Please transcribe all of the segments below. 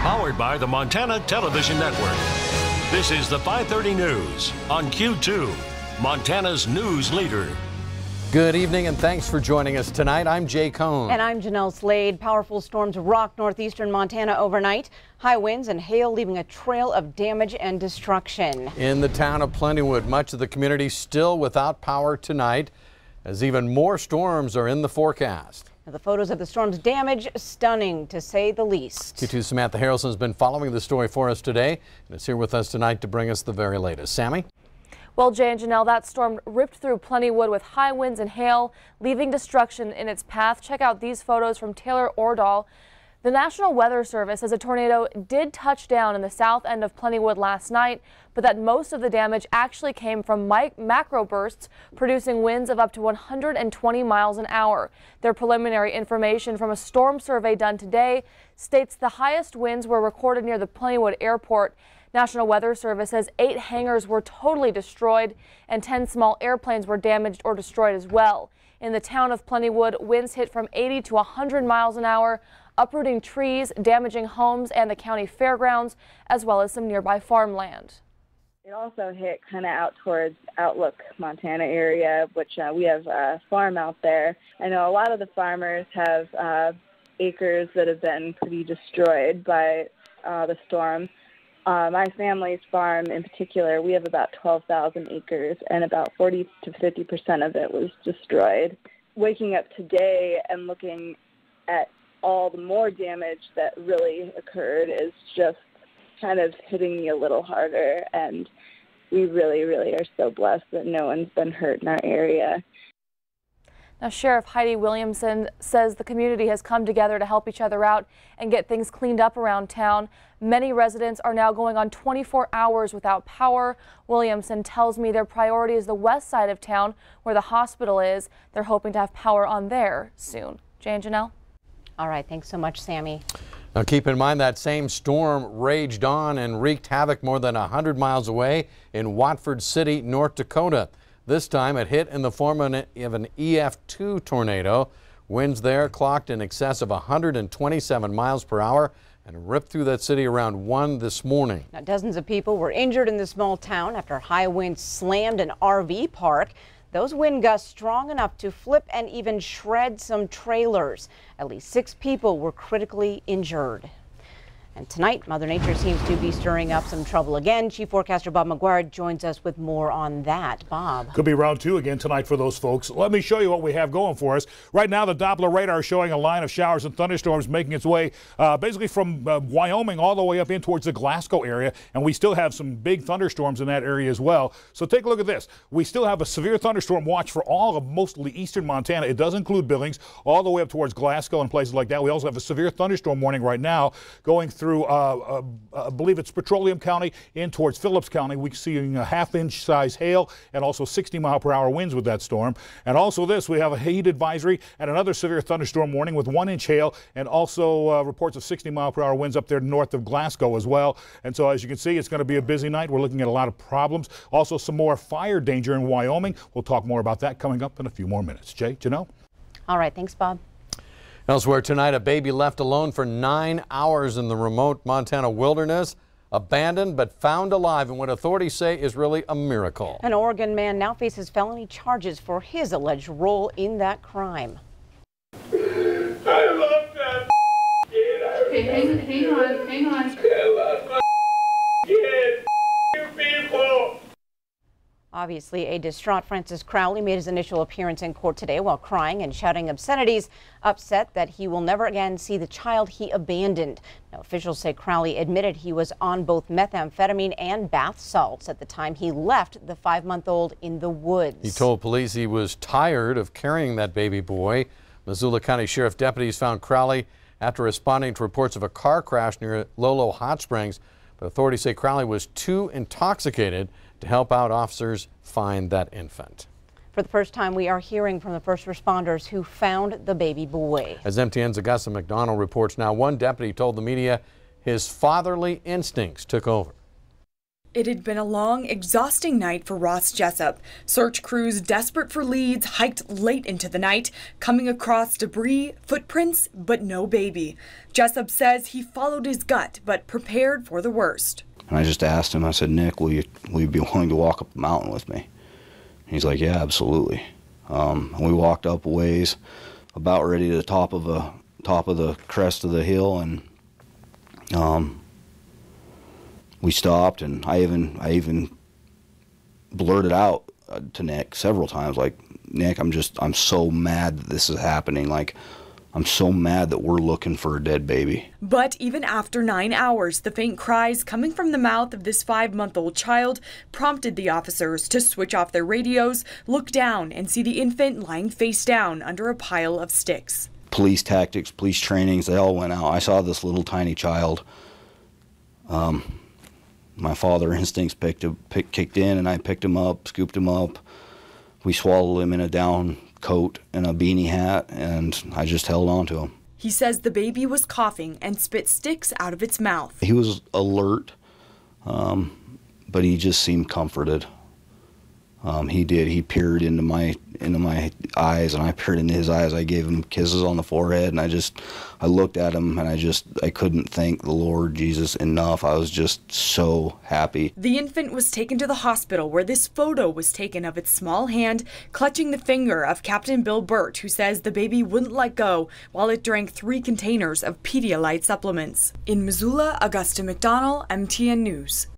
Powered by the Montana Television Network. This is the 5:30 News on Q2, Montana's news leader. Good evening and thanks for joining us tonight. I'm Jay Cohn. And I'm Jeanelle Slade. Powerful storms rocked northeastern Montana overnight. High winds and hail leaving a trail of damage and destruction. In the town of Plentywood, much of the community still without power tonight, as even more storms are in the forecast. Now, the photos of the storm's damage, stunning to say the least. Q2's Samantha Harrelson has been following the story for us today and is here with us tonight to bring us the very latest. Sammy? Well, Jay and Jeanelle, that storm ripped through Plentywood with high winds and hail, leaving destruction in its path. Check out these photos from Taylor Ordahl. The National Weather Service says a tornado did touch down in the south end of Plentywood last night, but that most of the damage actually came from macro bursts, producing winds of up to 120 miles an hour. Their preliminary information from a storm survey done today states the highest winds were recorded near the Plentywood Airport. National Weather Service says 8 hangars were totally destroyed and 10 small airplanes were damaged or destroyed as well. In the town of Plentywood, winds hit from 80 to 100 miles an hour, uprooting trees, damaging homes and the county fairgrounds, as well as some nearby farmland. It also hit kind of out towards Outlook, Montana area, which we have a farm out there. I know a lot of the farmers have acres that have been pretty destroyed by the storm. My family's farm in particular, we have about 12,000 acres and about 40 to 50% of it was destroyed. Waking up today and looking at all the more damage that really occurred is just kind of hitting me a little harder, and we really, really are so blessed that no one's been hurt in our area. Now, Sheriff Heidi Williamson says the community has come together to help each other out and get things cleaned up around town. Many residents are now going on 24 hours without power. Williamson tells me their priority is the west side of town where the hospital is. They're hoping to have power on there soon. Jay and Jeanelle? All right, thanks so much, Sammy. Now keep in mind that same storm raged on and wreaked havoc more than 100 miles away in Watford City, North Dakota. This time it hit in the form of an EF2 tornado. Winds there clocked in excess of 127 miles per hour and ripped through that city around 1 this morning. Now, dozens of people were injured in the small town after high winds slammed an RV park. Those wind gusts strong enough to flip and even shred some trailers. At least 6 people were critically injured. And tonight, Mother Nature seems to be stirring up some trouble again. Chief Forecaster Bob McGuire joins us with more on that. Bob. Could be round 2 again tonight for those folks. Let me show you what we have going for us. Right now, the Doppler radar is showing a line of showers and thunderstorms making its way basically from Wyoming all the way up in towards the Glasgow area. And we still have some big thunderstorms in that area as well. So take a look at this. We still have a severe thunderstorm watch for all of mostly eastern Montana. It does include Billings all the way up towards Glasgow and places like that. We also have a severe thunderstorm warning right now going through, I believe it's Petroleum County in towards Phillips County. We're seeing a half-inch size hail and also 60-mile-per-hour winds with that storm. And also this, we have a heat advisory and another severe thunderstorm warning with 1-inch hail and also reports of 60-mile-per-hour winds up there north of Glasgow as well. And so as you can see, it's going to be a busy night. We're looking at a lot of problems. Also some more fire danger in Wyoming. We'll talk more about that coming up in a few more minutes. Jay, Jeanelle? All right, thanks, Bob. Elsewhere tonight, a baby left alone for 9 hours in the remote Montana wilderness, abandoned but found alive in what authorities say is really a miracle. An Oregon man now faces felony charges for his alleged role in that crime. I love that kid. Okay, hang on. I love my kid. You people. Obviously, a distraught Francis Crowley made his initial appearance in court today while crying and shouting obscenities, upset that he will never again see the child he abandoned. Now, officials say Crowley admitted he was on both methamphetamine and bath salts at the time he left the 5-month-old in the woods. He told police he was tired of carrying that baby boy. Missoula County Sheriff deputies found Crowley after responding to reports of a car crash near Lolo Hot Springs. But authorities say Crowley was too intoxicated to help out officers find that infant. For the first time, we are hearing from the first responders who found the baby boy. As MTN's Augusta McDonald reports now, one deputy told the media his fatherly instincts took over. It had been a long, exhausting night for Ross Jessup. Search crews desperate for leads hiked late into the night, coming across debris, footprints, but no baby. Jessup says he followed his gut, but prepared for the worst. And I just asked him, I said, Nick, will you be willing to walk up the mountain with me? And he's like, yeah, absolutely. We walked up a ways, about ready to the top of the crest of the hill, and we stopped, and I even blurted out to Nick several times, like, Nick, I'm so mad that this is happening. Like, I'm so mad that we're looking for a dead baby. But even after 9 hours, the faint cries coming from the mouth of this 5-month-old child prompted the officers to switch off their radios, look down, and see the infant lying face down under a pile of sticks. Police tactics, police trainings, they all went out. I saw this little tiny child. My father instincts kicked in, and I picked him up, scooped him up. We swallowed him in a down coat and a beanie hat, and I just held on to him. He says the baby was coughing and spit sticks out of its mouth. He was alert, but he just seemed comforted. He did. He peered into my eyes, and I peered into his eyes. I gave him kisses on the forehead, and I looked at him, and I couldn't thank the Lord Jesus enough. I was just so happy. The infant was taken to the hospital, where this photo was taken of its small hand clutching the finger of Captain Bill Burt, who says the baby wouldn't let go while it drank 3 containers of Pedialyte supplements. In Missoula, Augusta McDonald, MTN News.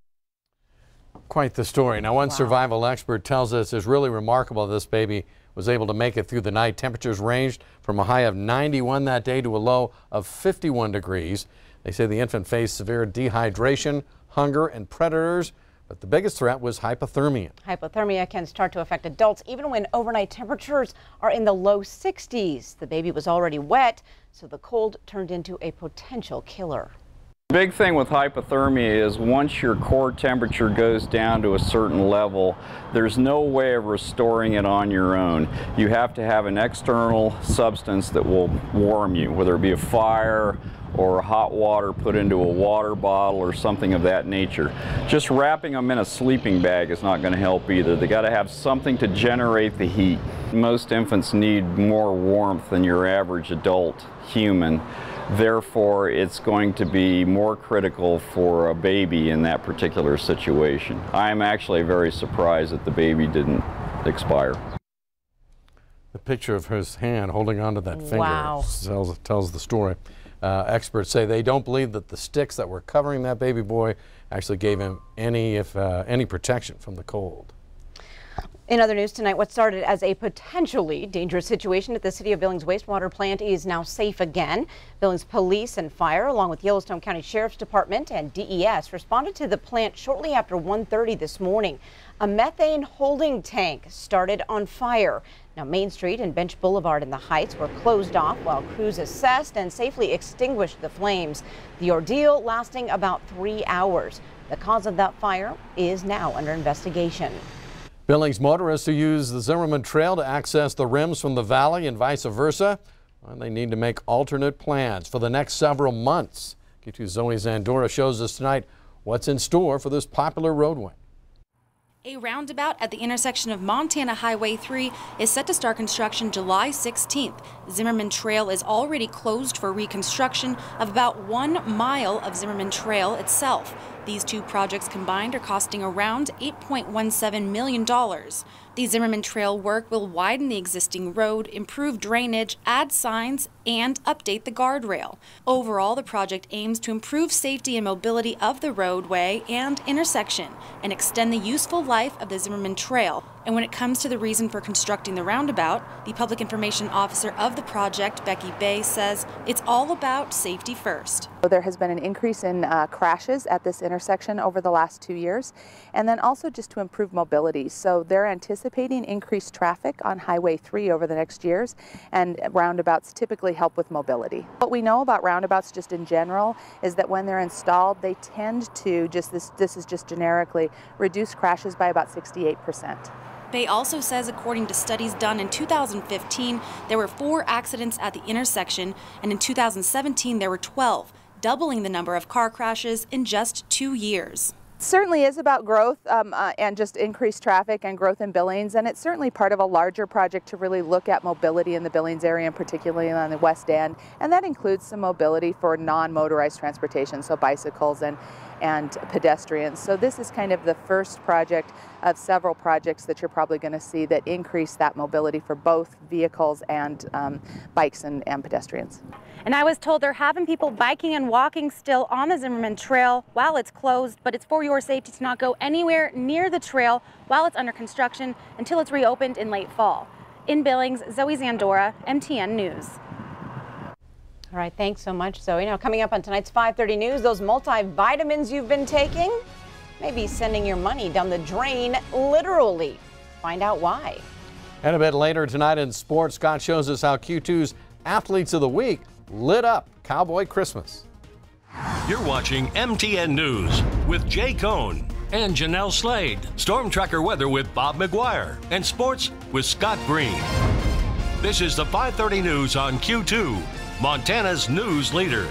Quite the story. Now, one survival expert tells us it's really remarkable this baby was able to make it through the night. Temperatures ranged from a high of 91 that day to a low of 51 degrees. They say the infant faced severe dehydration, hunger, and predators, but the biggest threat was hypothermia. Hypothermia can start to affect adults even when overnight temperatures are in the low 60s. The baby was already wet, so the cold turned into a potential killer. The big thing with hypothermia is once your core temperature goes down to a certain level, there's no way of restoring it on your own. You have to have an external substance that will warm you, whether it be a fire or hot water put into a water bottle or something of that nature. Just wrapping them in a sleeping bag is not going to help either. They got to have something to generate the heat. Most infants need more warmth than your average adult human. Therefore, it's going to be more critical for a baby in that particular situation. I'm actually very surprised that the baby didn't expire. The picture of his hand holding onto that finger tells the story. Experts say they don't believe that the sticks that were covering that baby boy actually gave him any protection from the cold. In other news tonight, what started as a potentially dangerous situation at the City of Billings wastewater plant is now safe again. Billings Police and Fire, along with Yellowstone County Sheriff's Department and DES, responded to the plant shortly after 1:30 this morning. A methane holding tank started on fire. Now, Main Street and Bench Boulevard in the Heights were closed off while crews assessed and safely extinguished the flames. The ordeal lasting about 3 hours. The cause of that fire is now under investigation. Billings motorists who use the Zimmerman Trail to access the rims from the valley and vice versa, well, they need to make alternate plans for the next several months. Q2's Zoe Zandora shows us tonight what's in store for this popular roadway. A roundabout at the intersection of Montana Highway 3 is set to start construction July 16th. Zimmerman Trail is already closed for reconstruction of about 1 mile of Zimmerman Trail itself. These two projects combined are costing around $8.17 million. The Zimmerman Trail work will widen the existing road, improve drainage, add signs, and update the guardrail. Overall, the project aims to improve safety and mobility of the roadway and intersection and extend the useful life of the Zimmerman Trail. And when it comes to the reason for constructing the roundabout, the public information officer of the project, Becky Bay, says it's all about safety first. There has been an increase in crashes at this intersection over the last 2 years, and then also just to improve mobility. So they're anticipating increased traffic on Highway 3 over the next years, and roundabouts typically help with mobility. What we know about roundabouts just in general is that when they're installed, they tend to, this is just generically, reduce crashes by about 68%. Bay also says, according to studies done in 2015, there were 4 accidents at the intersection, and in 2017 there were 12, doubling the number of car crashes in just 2 years. certainly is about growth and just increased traffic and growth in Billings, and it's certainly part of a larger project to really look at mobility in the Billings area, and particularly on the west end, and that includes some mobility for non-motorized transportation, so bicycles and pedestrians. So this is kind of the first project of several projects that you're probably going to see that increase that mobility for both vehicles and bikes and pedestrians. And I was told they're having people biking and walking still on the Zimmerman Trail while it's closed, but it's for your safety to not go anywhere near the trail while it's under construction until it's reopened in late fall. In Billings, Zoe Zandora, MTN News. All right, thanks so much, Zoe. Now, coming up on tonight's 5:30 News, those multivitamins you've been taking may be sending your money down the drain, literally. Find out why. And a bit later tonight in sports, Scott shows us how Q2's Athletes of the Week lit up Cowboy Christmas. You're watching MTN News with Jay Cohn and Jeanelle Slade. Storm Tracker weather with Bob McGuire and sports with Scott Green. This is the 5:30 News on Q2, Montana's news leader.